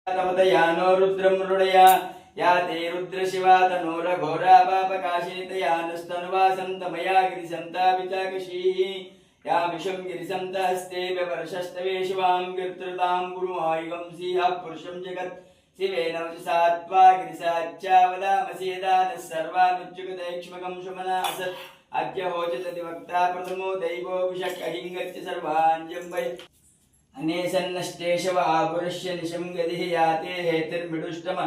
तमदयानो रुद्रं मृडया या ते रुद्रशिवा तनोरघोरा पापकाशितयानुस्तनुवासं तमया गिरिसन्तापिचाकशीः या विषं गिरिसन्तहस्ते व्यवर्षस्तवे शिवां गिर्तृतां गुरुमायुगं सिंहः पुरुषं जगत् शिवेन वचसा त्वा गिरिसाच्चावदामसेदानः सर्वानुच्युगदैक्ष्मकं शुमनासत् अद्य होचतदिवक्ता प्रथमो दैवो विषक्कहिङ्गच्च सर्वाञ्जम्बै अनेसन्नष्टेशव आपुरुष्य निशं गतिः याते हेतिर्मिडुष्टम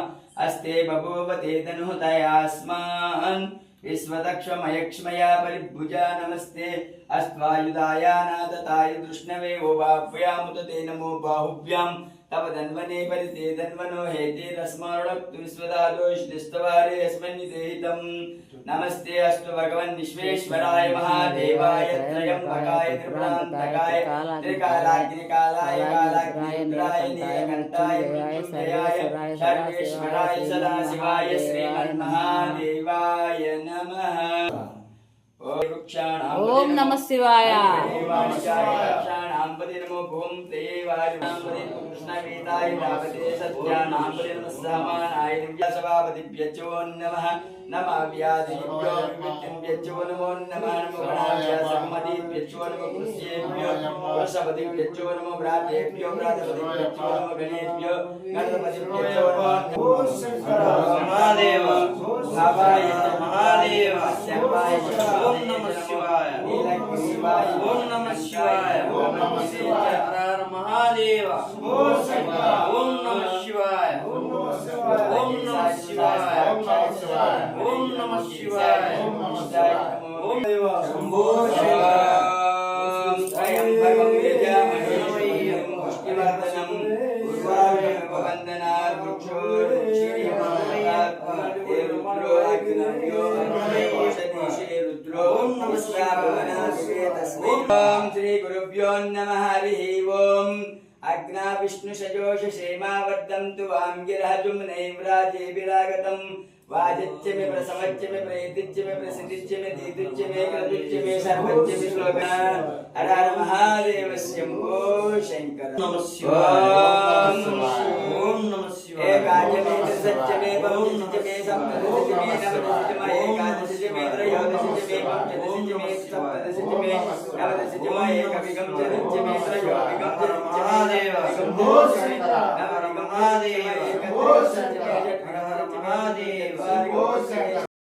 अस्ते बभूव ते तनुहतयास्मान् विश्वदक्षमयक्ष्मया परिभुजा नमस्ते अस्त्वायुधायानादताय दृष्णवे ओवाभ्यामुत ते नमो बाहुभ्यां तव धन्वने परिते धन्वनो हेतिरस्मारुणक्तु विश्वदादोषिस्तवारे अस्मन्निदेहितम् नमस्ते अस्तु भगवन् विश्वेश्वराय महादेवाय त्रयंबकाय त्रिपुरान्तकाय त्रिकालाग्निकालाय कालाग्निरुद्राय नीलकण्ठाय मृत्युञ्जयाय सर्वेश्वराय सदाशिवाय श्रीमन्महादेवाय नमः। ओम नमः शिवाय। नमो भूम देवाय कृष्णवेदाय नामते सत्यानांपदे नमः समानाय व्यासवादिभ्यो नमः नमः व्याधिभ्यो विमुक्तिभ्यो नमो नमः नमो गणाभ्यो सम्मतिभ्यो नमो कृष्येभ्यो वृषभदिभ्यो नमो भ्रातेभ्यो भ्रातपदिभ्यो नमो गणेभ्यो गणपतिभ्यो नमो महादेव भावाय महादेव शंभाय ओम नमः शिवाय नीलकंठ शिवाय ओम नमः शिवाय ओम नमः शिवाय हर हर महादेव ओम नमः शिवाय ओम नमः शिवाय ओम नमः शिवाय ओम नमः शिवाय ओम नमः शिवाय ओम देव शंभो शिवाय त्र्यंबकं यजामहे पुष्टिवर्धनम् उर्वारुकं वन्दनात् वृक्षोर्वृक्षीयमानात् रुद्रो ओम नमः शिवाय तस्मै ओम श्री गुरुभ्यो नमः हरिः ओम अग्ना विष्णु सजोष क्षेमावर्धन्तु वां गिरः जुम्नैव्राजे विरागतम् वाजिच्च मे प्रसवच्च मे प्रेतिच्च मे प्रसिद्धिच्च मे दीतिच्च मे क्रतुच्च मे सर्वच्च मे श्लोका हर हर महादेव शंभो शंकर नमः शिवाय ओम नमः शिवाय एकादश मे सच्च मे बहुच मे सप्तदश मे नवदश मे एकादश मे त्रयोदश मे पंचदश मे सप्तदश मे नवदश मे एकविगम चरच्च मे त्रयोविगम चरच्च महादेव शंभो शंकर महादेव हर हर महादेव